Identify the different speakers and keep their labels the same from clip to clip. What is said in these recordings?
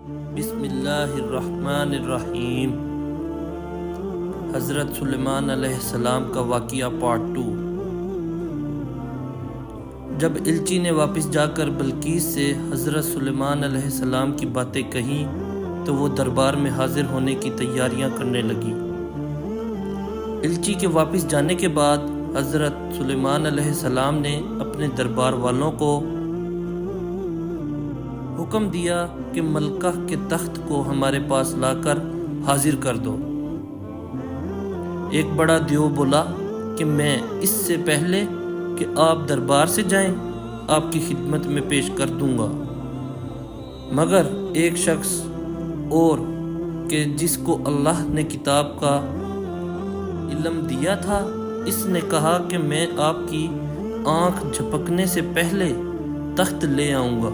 Speaker 1: بسم اللہ الرحمن الرحیم۔ حضرت سلیمان علیہ السلام کا واقعہ پارٹ 2۔ جب الچی نے واپس جا کر بلقیس سے حضرت سلیمان علیہ السلام کی باتیں کہیں تو وہ دربار میں حاضر ہونے کی تیاریاں کرنے لگی۔ الچی کے واپس جانے کے بعد حضرت سلیمان علیہ السلام نے اپنے دربار والوں کو حکم دیا کہ ملکہ کے تخت کو ہمارے پاس لا کر حاضر کر دو۔ ایک بڑا دیو بولا کہ میں اس سے پہلے کہ آپ دربار سے جائیں آپ کی خدمت میں پیش کر دوں گا، مگر ایک شخص اور کہ جس کو اللہ نے کتاب کا علم دیا تھا، اس نے کہا کہ میں آپ کی آنکھ جھپکنے سے پہلے تخت لے آؤں گا۔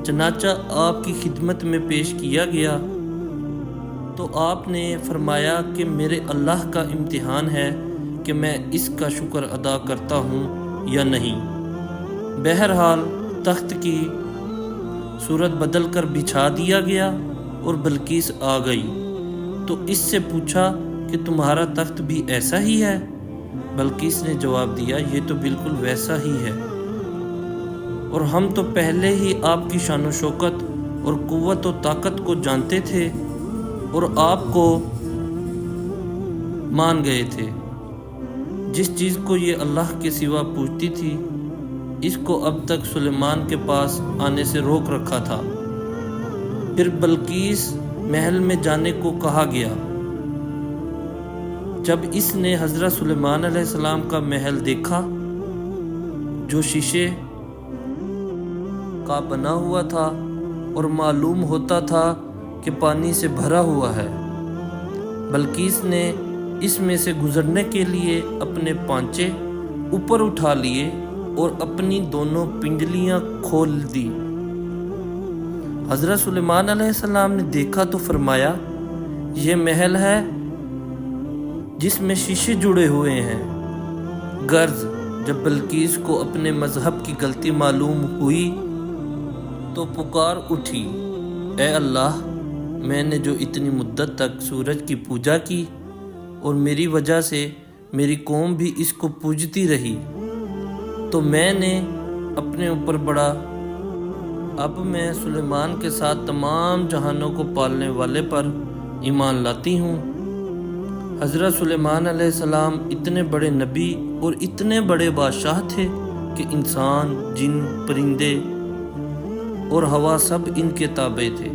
Speaker 1: چنانچہ آپ کی خدمت میں پیش کیا گیا تو آپ نے فرمایا کہ میرے اللہ کا امتحان ہے کہ میں اس کا شکر ادا کرتا ہوں یا نہیں۔ بہرحال تخت کی صورت بدل کر بچھا دیا گیا اور بلقیس آ گئی تو اس سے پوچھا کہ تمہارا تخت بھی ایسا ہی ہے؟ بلقیس نے جواب دیا، یہ تو بالکل ویسا ہی ہے، اور ہم تو پہلے ہی آپ کی شان و شوکت اور قوت و طاقت کو جانتے تھے اور آپ کو مان گئے تھے۔ جس چیز کو یہ اللہ کے سوا پوجتی تھی، اس کو اب تک سلیمان کے پاس آنے سے روک رکھا تھا۔ پھر بلقیس محل میں جانے کو کہا گیا۔ جب اس نے حضرت سلیمان علیہ السلام کا محل دیکھا جو شیشے کا بنا ہوا تھا اور معلوم ہوتا تھا کہ پانی سے بھرا ہوا ہے، بلقیس نے اس میں سے گزرنے کے لیے اپنے پانچے اوپر اٹھا لیے اور اپنی دونوں پنڈلیاں کھول دی۔ حضرت سلیمان علیہ السلام نے دیکھا تو فرمایا، یہ محل ہے جس میں شیشے جڑے ہوئے ہیں۔ غرض جب بلقیس کو اپنے مذہب کی غلطی معلوم ہوئی تو پکار اٹھی، اے اللہ، میں نے جو اتنی مدت تک سورج کی پوجا کی اور میری وجہ سے میری قوم بھی اس کو پوجتی رہی، تو میں نے اپنے اوپر بڑا، اب میں سلیمان کے ساتھ تمام جہانوں کو پالنے والے پر ایمان لاتی ہوں۔ حضرت سلیمان علیہ السلام اتنے بڑے نبی اور اتنے بڑے بادشاہ تھے کہ انسان، جن، پرندے اور ہوا سب ان کے تابع تھے،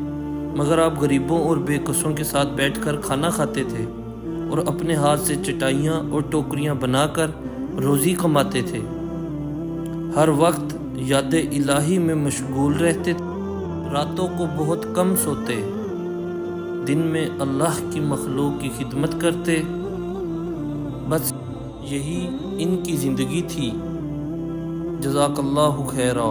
Speaker 1: مگر آپ غریبوں اور بے کسوں کے ساتھ بیٹھ کر کھانا کھاتے تھے اور اپنے ہاتھ سے چٹائیاں اور ٹوکریاں بنا کر روزی کماتے تھے۔ ہر وقت یاد الہی میں مشغول رہتے تھے، راتوں کو بہت کم سوتے، دن میں اللہ کی مخلوق کی خدمت کرتے، بس یہی ان کی زندگی تھی۔ جزاک اللہ خیرہ۔